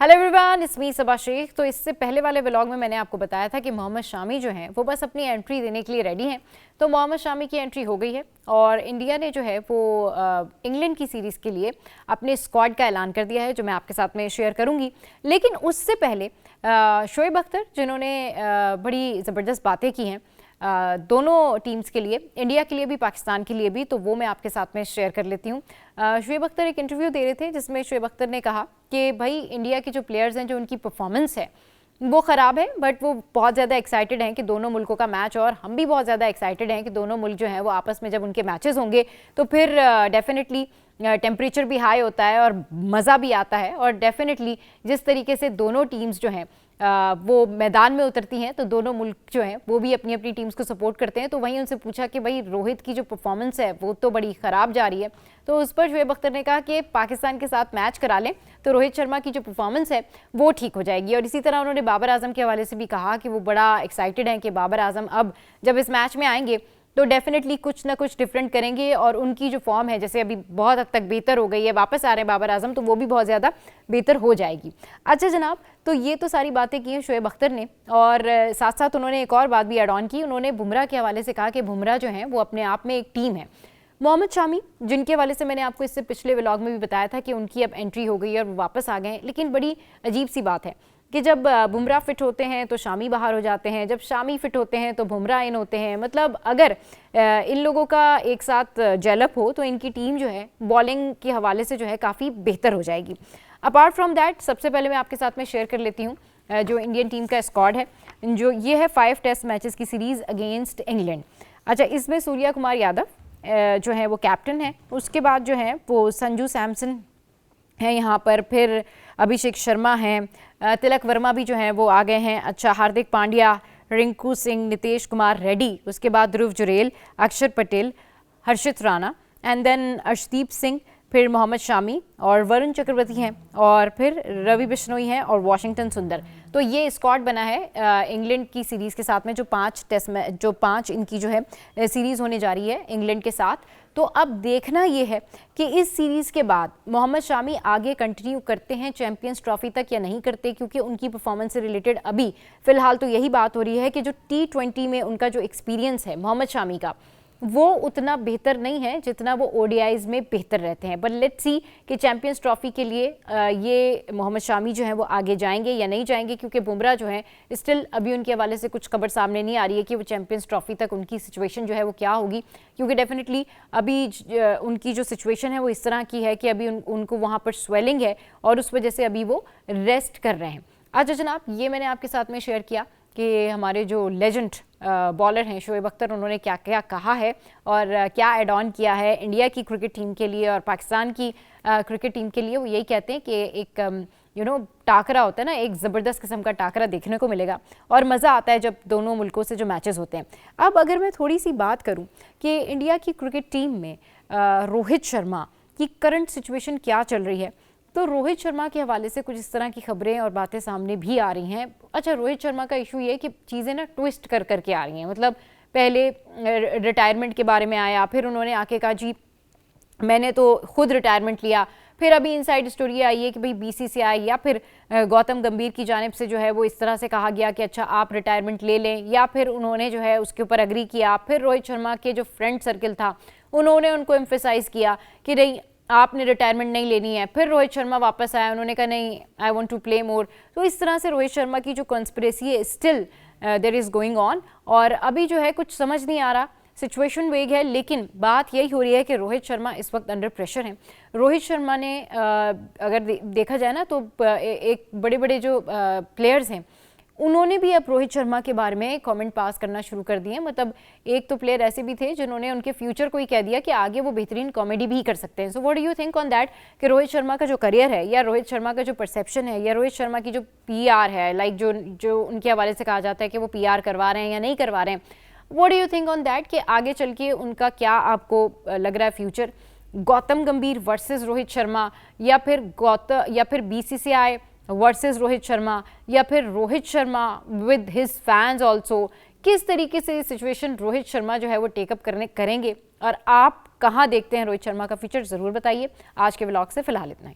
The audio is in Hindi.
हेलो एवरीवन, इट्स मी सबा शेख। तो इससे पहले वाले व्लॉग में मैंने आपको बताया था कि मोहम्मद शामी जो हैं वो बस अपनी एंट्री देने के लिए रेडी हैं। तो मोहम्मद शामी की एंट्री हो गई है और इंडिया ने जो है वो इंग्लैंड की सीरीज़ के लिए अपने स्क्वाड का ऐलान कर दिया है, जो मैं आपके साथ में शेयर करूंगी। लेकिन उससे पहले शोएब अख्तर, जिन्होंने बड़ी ज़बरदस्त बातें की हैं दोनों टीम्स के लिए, इंडिया के लिए भी पाकिस्तान के लिए भी, तो वो मैं आपके साथ में शेयर कर लेती हूँ। शोएब अख्तर एक इंटरव्यू दे रहे थे जिसमें शोएब अख्तर ने कहा कि भाई इंडिया के जो प्लेयर्स हैं, जो उनकी परफॉर्मेंस है वो ख़राब है, बट वो बहुत ज़्यादा एक्साइटेड हैं कि दोनों मुल्कों का मैच, और हम भी बहुत ज़्यादा एक्साइटेड हैं कि दोनों मुल्क जो हैं वो आपस में जब उनके मैचेस होंगे तो फिर डेफिनेटली टेम्परेचर भी हाई होता है और मज़ा भी आता है। और डेफिनेटली जिस तरीके से दोनों टीम्स जो हैं वो मैदान में उतरती हैं तो दोनों मुल्क जो हैं वो भी अपनी अपनी टीम्स को सपोर्ट करते हैं। तो वहीं उनसे पूछा कि भाई रोहित की जो परफॉर्मेंस है वो तो बड़ी ख़राब जा रही है, तो उस पर शोएब अख्तर ने कहा कि पाकिस्तान के साथ मैच करा लें तो रोहित शर्मा की जो परफॉर्मेंस है वो ठीक हो जाएगी। और इसी तरह उन्होंने बाबर आजम के हवाले से भी कहा कि वो बड़ा एक्साइटेड हैं कि बाबर आजम अब जब इस मैच में आएंगे तो डेफिनेटली कुछ ना कुछ डिफरेंट करेंगे, और उनकी जो फॉर्म है जैसे अभी बहुत हद तक बेहतर हो गई है, वापस आ रहे हैं बाबर आजम, तो वो भी बहुत ज़्यादा बेहतर हो जाएगी। अच्छा जनाब, तो ये तो सारी बातें की हैं शोएब अख्तर ने, और साथ साथ उन्होंने एक और बात भी ऐड ऑन की। उन्होंने बुमराह के हवाले से कहा कि बुमराह जो हैं वो अपने आप में एक टीम है। मोहम्मद शामी, जिनके हवाले से मैंने आपको इससे पिछले व्लॉग में भी बताया था कि उनकी अब एंट्री हो गई है और वो वापस आ गए हैं, लेकिन बड़ी अजीब सी बात है कि जब बुमराह फिट होते हैं तो शामी बाहर हो जाते हैं, जब शामी फिट होते हैं तो बुमराह इन होते हैं। मतलब अगर इन लोगों का एक साथ जेलअप हो तो इनकी टीम जो है बॉलिंग के हवाले से जो है काफ़ी बेहतर हो जाएगी। अपार्ट फ्रॉम दैट, सबसे पहले मैं आपके साथ में शेयर कर लेती हूँ जो इंडियन टीम का स्क्वाड है, जो ये है 5 टेस्ट मैचेस की सीरीज़ अगेंस्ट इंग्लैंड। अच्छा, इसमें सूर्या कुमार यादव जो है वो कैप्टन है, उसके बाद जो है वो संजू सैमसन है यहाँ पर, फिर अभिषेक शर्मा हैं, तिलक वर्मा भी जो हैं वो आ गए हैं। अच्छा, हार्दिक पांड्या, रिंकू सिंह, नितेश कुमार रेड्डी, उसके बाद ध्रुव जुरेल, अक्षर पटेल, हर्षित राणा, एंड देन अर्शदीप सिंह, फिर मोहम्मद शामी और वरुण चक्रवर्ती हैं, और फिर रवि बिश्नोई हैं और वाशिंगटन सुंदर। तो ये स्क्वाड बना है इंग्लैंड की सीरीज़ के साथ में, जो 5 टेस्ट में जो 5 इनकी जो है सीरीज़ होने जा रही है इंग्लैंड के साथ। तो अब देखना ये है कि इस सीरीज़ के बाद मोहम्मद शामी आगे कंटिन्यू करते हैं चैंपियंस ट्रॉफी तक या नहीं करते, क्योंकि उनकी परफॉर्मेंस से रिलेटेड अभी फ़िलहाल तो यही बात हो रही है कि जो T20 में उनका जो एक्सपीरियंस है मोहम्मद शामी का, वो उतना बेहतर नहीं है जितना वो ओडीआईज में बेहतर रहते हैं। बट लेट्स सी कि चैंपियंस ट्रॉफी के लिए ये मोहम्मद शामी जो हैं वो आगे जाएंगे या नहीं जाएंगे, क्योंकि बुमराह जो हैं स्टिल अभी उनके हवाले से कुछ खबर सामने नहीं आ रही है कि वो चैंपियंस ट्रॉफी तक उनकी सिचुएशन जो है वो क्या होगी, क्योंकि डेफिनेटली अभी उनकी जो सिचुएशन है वो इस तरह की है कि अभी उनको वहाँ पर स्वेलिंग है और उस वजह से अभी वो रेस्ट कर रहे हैं। अच्छा जनाब, ये मैंने आपके साथ में शेयर किया कि हमारे जो लेजेंड बॉलर हैं शोएब अख्तर, उन्होंने क्या क्या कहा है और क्या एड ऑन किया है इंडिया की क्रिकेट टीम के लिए और पाकिस्तान की क्रिकेट टीम के लिए। वो यही कहते हैं कि एक टाकरा होता है ना, एक ज़बरदस्त किस्म का टाकरा देखने को मिलेगा और मज़ा आता है जब दोनों मुल्कों से जो मैचेस होते हैं। अब अगर मैं थोड़ी सी बात करूं कि इंडिया की क्रिकेट टीम में रोहित शर्मा की करंट सिचुएशन क्या चल रही है, तो रोहित शर्मा के हवाले से कुछ इस तरह की खबरें और बातें सामने भी आ रही हैं। अच्छा, रोहित शर्मा का इशू ये है कि चीज़ें ना ट्विस्ट कर करके आ रही हैं। मतलब पहले रिटायरमेंट के बारे में आया, फिर उन्होंने आके कहा जी मैंने तो खुद रिटायरमेंट लिया, फिर अभी इनसाइड स्टोरी आई है कि भाई बीसीसीआई या फिर गौतम गंभीर की जानिब से जो है वो इस तरह से कहा गया कि अच्छा आप रिटायरमेंट ले लें, या फिर उन्होंने जो है उसके ऊपर अग्री किया। फिर रोहित शर्मा के जो फ्रेंड सर्किल था उन्होंने उनको एम्फेसाइज किया कि नहीं आपने रिटायरमेंट नहीं लेनी है। फिर रोहित शर्मा वापस आया, उन्होंने कहा नहीं I want to play more. तो इस तरह से रोहित शर्मा की जो कॉन्स्पिरेसी है still there is going on, और अभी जो है कुछ समझ नहीं आ रहा, सिचुएशन वेग है। लेकिन बात यही हो रही है कि रोहित शर्मा इस वक्त अंडर प्रेशर हैं। रोहित शर्मा ने अगर देखा जाए ना तो एक बड़े बड़े जो प्लेयर्स हैं उन्होंने भी अब रोहित शर्मा के बारे में कमेंट पास करना शुरू कर दिए। मतलब एक तो प्लेयर ऐसे भी थे जिन्होंने उनके फ्यूचर को ही कह दिया कि आगे वो बेहतरीन कॉमेडी भी कर सकते हैं। So what do you think on that कि रोहित शर्मा का जो करियर है या रोहित शर्मा का जो परसेप्शन है या रोहित शर्मा की जो पीआर है, लाइक जो उनके हवाले से कहा जाता है कि वो पीआर करवा रहे हैं या नहीं करवा रहे हैं, what do you think on that कि आगे चल के उनका क्या आपको लग रहा है फ्यूचर? गौतम गंभीर वर्सेस रोहित शर्मा, या फिर बीसीसीआई वर्सेस रोहित शर्मा, या फिर Rohit Sharma with his fans also? किस तरीके से सिचुएशन रोहित शर्मा जो है वो टेकअप करेंगे, और आप कहाँ देखते हैं रोहित शर्मा का फ्यूचर? ज़रूर बताइए। आज के व्लॉग से फिलहाल इतना ही।